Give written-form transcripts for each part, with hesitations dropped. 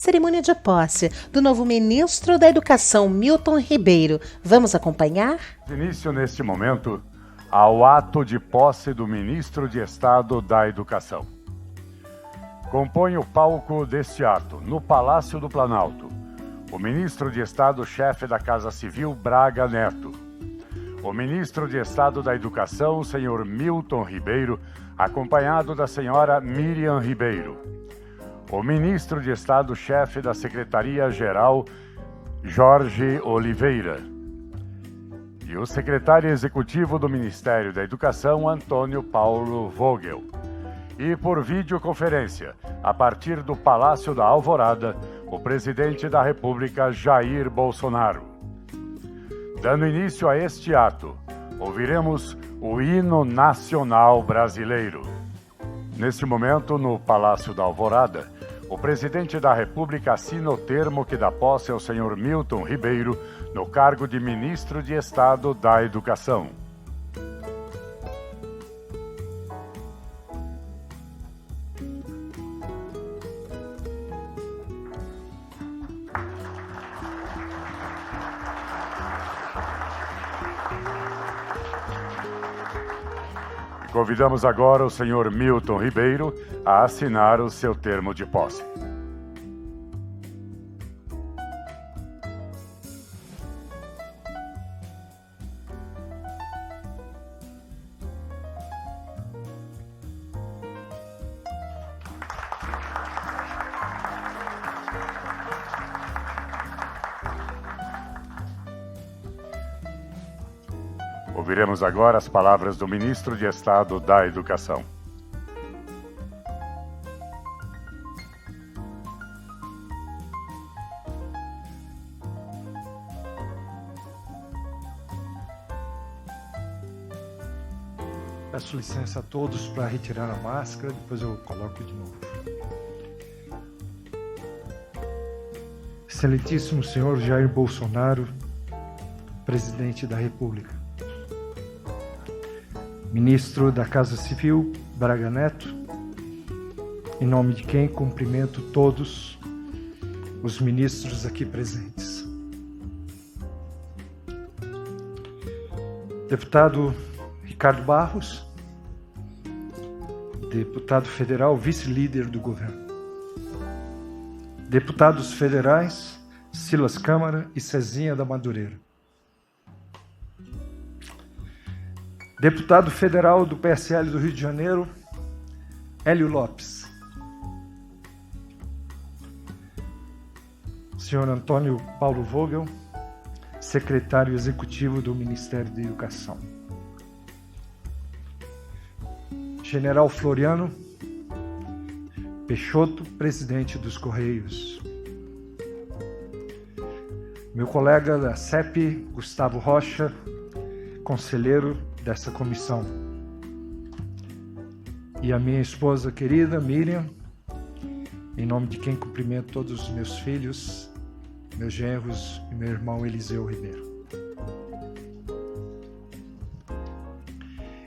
Cerimônia de posse do novo ministro da Educação, Milton Ribeiro. Vamos acompanhar? Início neste momento ao ato de posse do ministro de Estado da Educação. Compõe o palco deste ato, no Palácio do Planalto, o ministro de Estado, chefe da Casa Civil, Braga Neto. O ministro de Estado da Educação, senhor Milton Ribeiro, acompanhado da senhora Miriam Ribeiro. O ministro de Estado, chefe da Secretaria-Geral, Jorge Oliveira. E o secretário executivo do Ministério da Educação, Antônio Paulo Vogel. E por videoconferência, a partir do Palácio da Alvorada, o presidente da República, Jair Bolsonaro. Dando início a este ato, ouviremos o hino nacional brasileiro. Neste momento, no Palácio da Alvorada, o presidente da República assina o termo que dá posse ao senhor Milton Ribeiro no cargo de ministro de Estado da Educação. Convidamos agora o senhor Milton Ribeiro a assinar o seu termo de posse. Ouviremos agora as palavras do ministro de Estado da Educação. Peço licença a todos para retirar a máscara, depois eu coloco de novo. Excelentíssimo senhor Jair Bolsonaro, presidente da República. Ministro da Casa Civil, Braga Neto, em nome de quem cumprimento todos os ministros aqui presentes. Deputado Ricardo Barros, deputado federal, vice-líder do governo. Deputados federais, Silas Câmara e Cezinha da Madureira. Deputado federal do PSL do Rio de Janeiro, Hélio Lopes. Senhor Antônio Paulo Vogel, secretário executivo do Ministério da Educação. General Floriano Peixoto, presidente dos Correios. Meu colega da CEP, Gustavo Rocha, conselheiro dessa comissão. E a minha esposa querida, Miriam, em nome de quem cumprimento todos os meus filhos, meus genros e meu irmão Eliseu Ribeiro.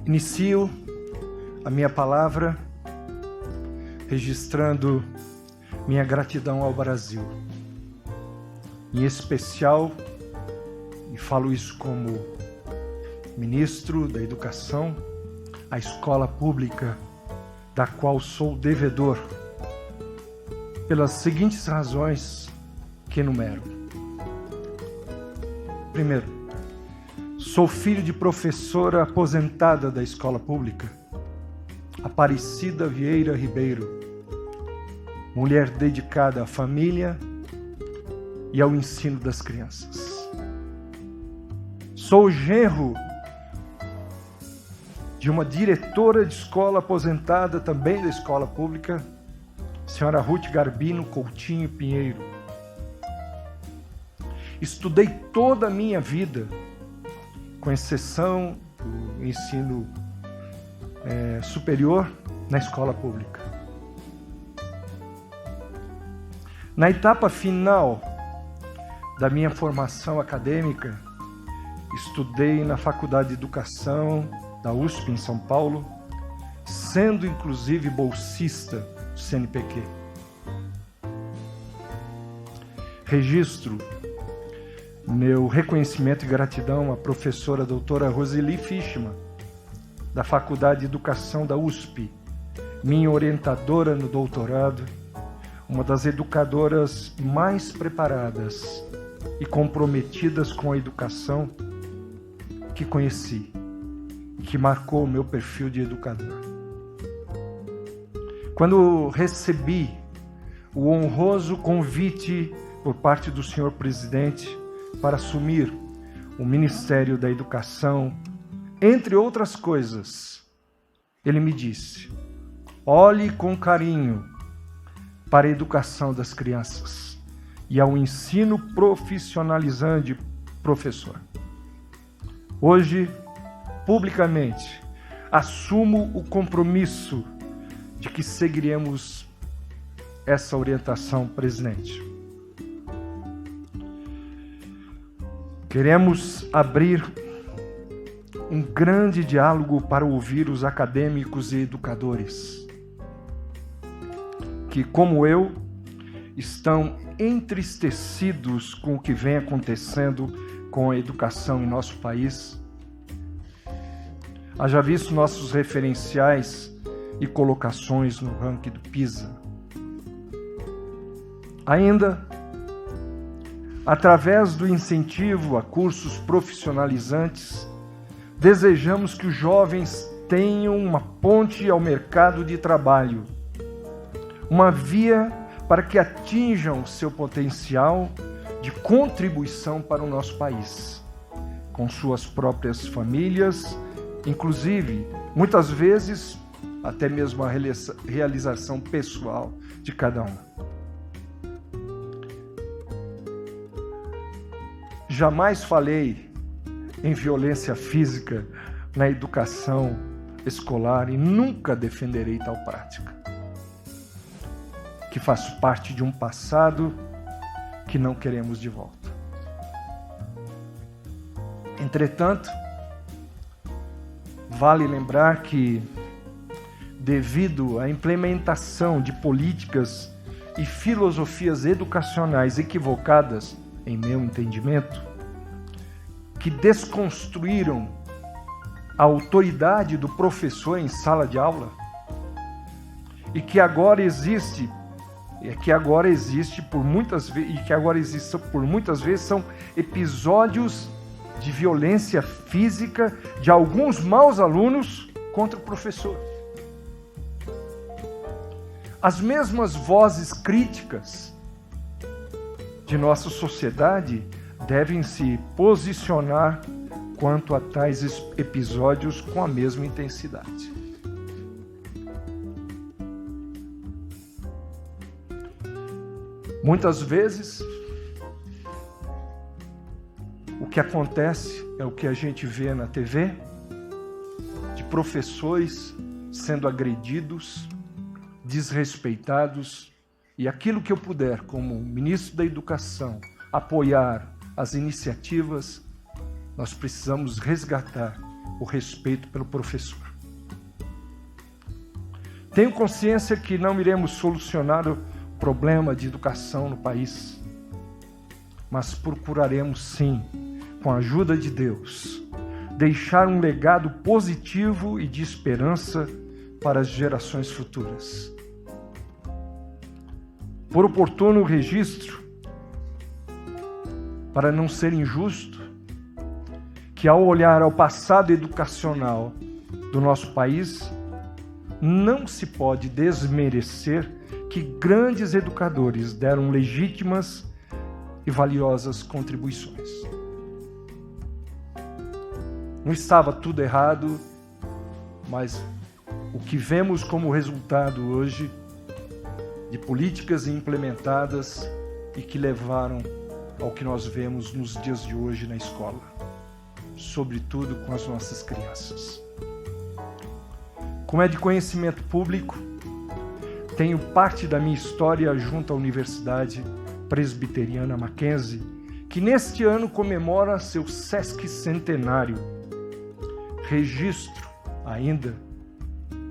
Inicio a minha palavra registrando minha gratidão ao Brasil. Em especial, e falo isso como ministro da Educação, a escola pública, da qual sou devedor, pelas seguintes razões que enumero. Primeiro, sou filho de professora aposentada da escola pública, Aparecida Vieira Ribeiro, mulher dedicada à família e ao ensino das crianças. Sou genro de uma diretora de escola aposentada também da escola pública, senhora Ruth Garbino Coutinho Pinheiro. Estudei toda a minha vida, com exceção do ensino superior, na escola pública. Na etapa final da minha formação acadêmica, estudei na Faculdade de Educação da USP em São Paulo, sendo inclusive bolsista do CNPq. registro meu reconhecimento e gratidão à professora doutora Roseli Fischmann, da Faculdade de Educação da USP, minha orientadora no doutorado, uma das educadoras mais preparadas e comprometidas com a educação que conheci e que marcou o meu perfil de educador. Quando recebi o honroso convite por parte do senhor presidente para assumir o Ministério da Educação, entre outras coisas, ele me disse: olhe com carinho para a educação das crianças e ao ensino profissionalizante, professor. Hoje, publicamente, assumo o compromisso de que seguiremos essa orientação, presidente. Queremos abrir um grande diálogo para ouvir os acadêmicos e educadores que, como eu, estão entristecidos com o que vem acontecendo com a educação em nosso país. Haja visto nossos referenciais e colocações no ranking do PISA. Ainda, através do incentivo a cursos profissionalizantes, desejamos que os jovens tenham uma ponte ao mercado de trabalho, uma via para que atinjam seu potencial de contribuição para o nosso país, com suas próprias famílias, inclusive, muitas vezes, até mesmo a realização pessoal de cada um. Jamais falei em violência física na educação escolar e nunca defenderei tal prática, que faz parte de um passado que não queremos de volta. Entretanto, vale lembrar que, devido à implementação de políticas e filosofias educacionais equivocadas, em meu entendimento, que desconstruíram a autoridade do professor em sala de aula e que agora existe por muitas vezes são episódios de violência física de alguns maus alunos contra o professor. As mesmas vozes críticas de nossa sociedade devem se posicionar quanto a tais episódios com a mesma intensidade. Muitas vezes, o que acontece é o que a gente vê na TV, de professores sendo agredidos, desrespeitados, e aquilo que eu puder, como ministro da Educação, apoiar as iniciativas, nós precisamos resgatar o respeito pelo professor. Tenho consciência que não iremos solucionar o problema de educação no país, mas procuraremos sim, com a ajuda de Deus, deixar um legado positivo e de esperança para as gerações futuras. Por oportuno registro, para não ser injusto, que ao olhar ao passado educacional do nosso país, não se pode desmerecer que grandes educadores deram legítimas e valiosas contribuições. Não estava tudo errado, mas o que vemos como resultado hoje de políticas implementadas e que levaram ao que nós vemos nos dias de hoje na escola, sobretudo com as nossas crianças. Como é de conhecimento público, tenho parte da minha história junto à Universidade Presbiteriana Mackenzie, que neste ano comemora seu sesquicentenário. Registro ainda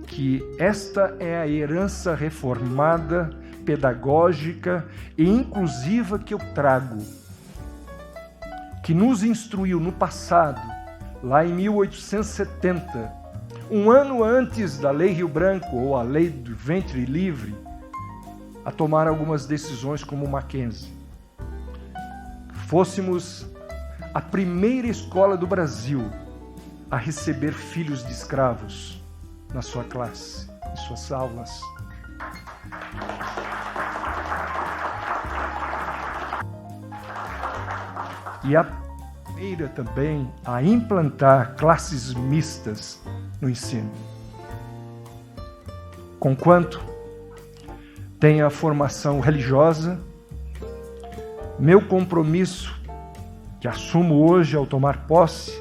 que esta é a herança reformada pedagógica e inclusiva que eu trago, que nos instruiu no passado, lá em 1870, um ano antes da Lei Rio Branco, ou a Lei do Ventre Livre, a tomar algumas decisões como Mackenzie. Fôssemos a primeira escola do Brasil a receber filhos de escravos na sua classe, em suas aulas. E a primeira também a implantar classes mistas no ensino. Conquanto tenha a formação religiosa, meu compromisso, que assumo hoje ao tomar posse,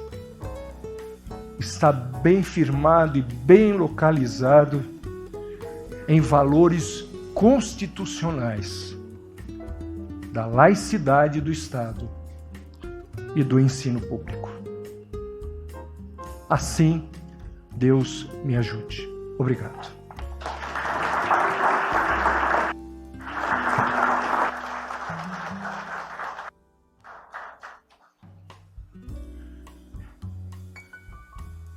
está bem firmado e bem localizado em valores constitucionais da laicidade do Estado e do ensino público. Assim, Deus me ajude. Obrigado.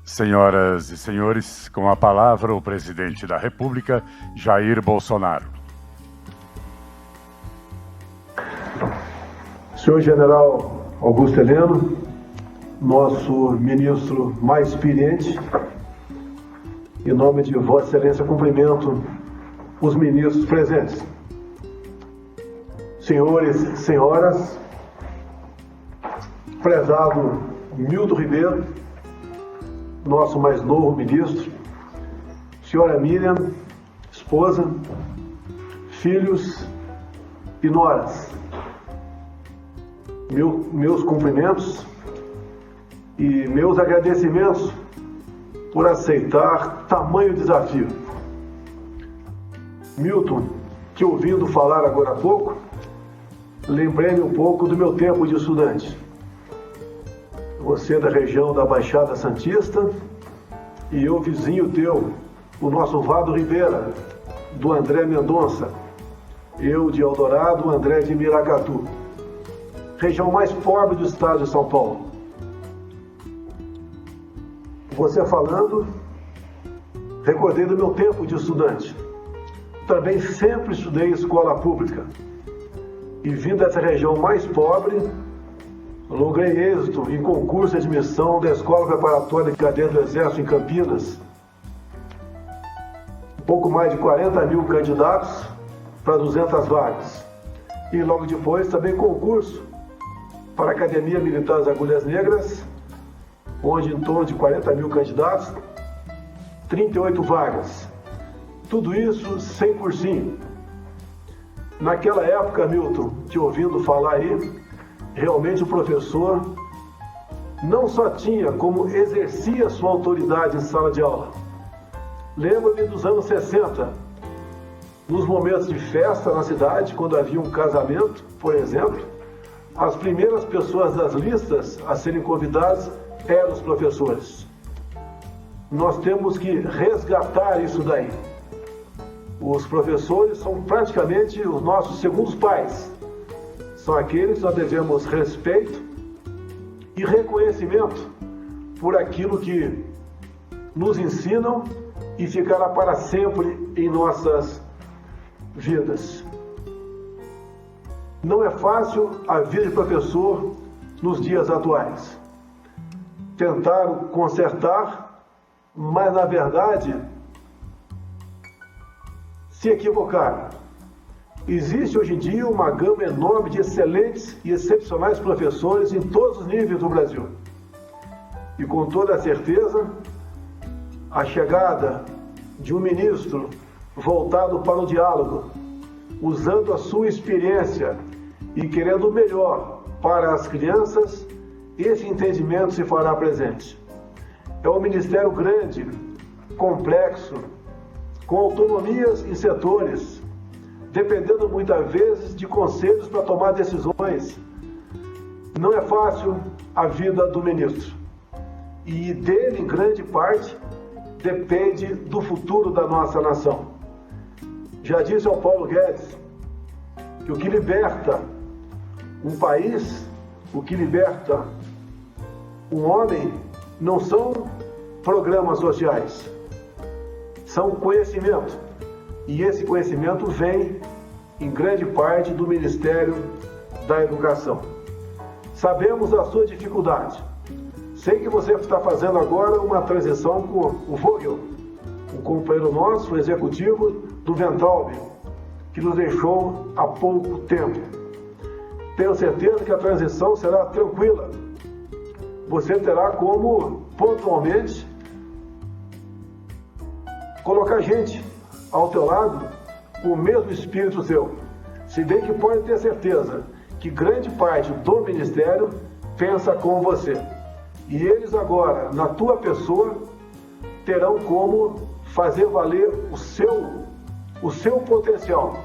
Senhoras e senhores, com a palavra o presidente da República, Jair Bolsonaro. Senhor General Augusto Heleno, nosso ministro mais experiente, em nome de Vossa Excelência, cumprimento os ministros presentes. Senhores e senhoras, prezado Milton Ribeiro, nosso mais novo ministro, senhora Miriam, esposa, filhos e noras, meus cumprimentos e meus agradecimentos por aceitar tamanho desafio. Milton, te ouvindo falar agora há pouco, lembrei-me um pouco do meu tempo de estudante. Você é da região da Baixada Santista e eu vizinho teu, o nosso Vado Ribeira, do André Mendonça. Eu de Eldorado, André de Miracatu. Região mais pobre do estado de São Paulo. Você falando, recordei do meu tempo de estudante. Também sempre estudei em escola pública. E vindo dessa região mais pobre, logrei êxito em concurso de admissão da Escola Preparatória de Cadeia do Exército em Campinas. Um pouco mais de 40 mil candidatos para 200 vagas. E logo depois também concurso para a Academia Militar das Agulhas Negras, onde em torno de 40 mil candidatos, 38 vagas. Tudo isso sem cursinho. Naquela época, Milton, te ouvindo falar aí, realmente o professor não só tinha como exercia sua autoridade em sala de aula. Lembro-me dos anos 60, nos momentos de festa na cidade, quando havia um casamento, por exemplo, as primeiras pessoas das listas a serem convidadas eram os professores. Nós temos que resgatar isso daí. Os professores são praticamente os nossos segundos pais. São aqueles que nós devemos respeito e reconhecimento por aquilo que nos ensinam e ficará para sempre em nossas vidas. Não é fácil a vida de professor nos dias atuais. Tentaram consertar, mas na verdade se equivocaram. Existe hoje em dia uma gama enorme de excelentes e excepcionais professores em todos os níveis do Brasil. E com toda certeza, a chegada de um ministro voltado para o diálogo, usando a sua experiência e querendo o melhor para as crianças, esse entendimento se fará presente. É um ministério grande, complexo, com autonomias em setores, dependendo muitas vezes de conselhos para tomar decisões. Não é fácil a vida do ministro. E dele, em grande parte, depende do futuro da nossa nação. já disse ao Paulo Guedes que o que liberta um país, o que liberta um homem, não são programas sociais, são conhecimento. E esse conhecimento vem, em grande parte, do Ministério da Educação. Sabemos da sua dificuldade. Sei que você está fazendo agora uma transição com o Vogel, um companheiro nosso, executivo do Weintraub, que nos deixou há pouco tempo. Tenho certeza que a transição será tranquila. Você terá como, pontualmente, colocar gente ao teu lado com o mesmo espírito seu. Se bem que pode ter certeza que grande parte do Ministério pensa como você. E eles agora, na tua pessoa, terão como fazer valer o seu potencial,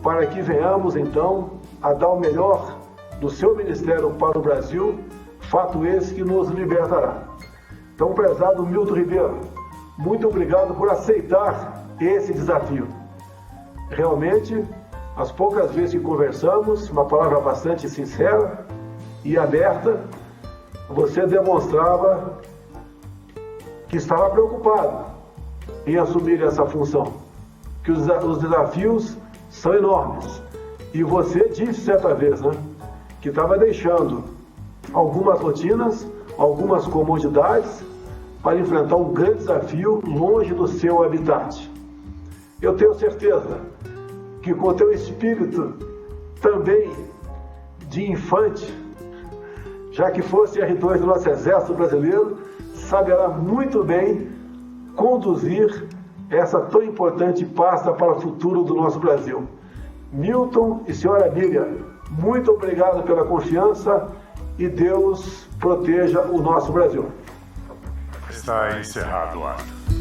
para que venhamos, então, a dar o melhor do seu ministério para o Brasil, fato esse que nos libertará. Então, prezado Milton Ribeiro, muito obrigado por aceitar esse desafio. Realmente, as poucas vezes que conversamos, uma palavra bastante sincera e aberta, você demonstrava que estava preocupado em assumir essa função, que os desafios são enormes. E você disse certa vez, né, que estava deixando algumas rotinas, algumas comodidades para enfrentar um grande desafio longe do seu habitat. Eu tenho certeza que com o teu espírito também de infante, já que fosse R2 do nosso Exército Brasileiro, saberá muito bem conduzir essa tão importante pasta para o futuro do nosso Brasil. Milton e senhora Miriam, muito obrigado pela confiança e Deus proteja o nosso Brasil. Está encerrado o ato.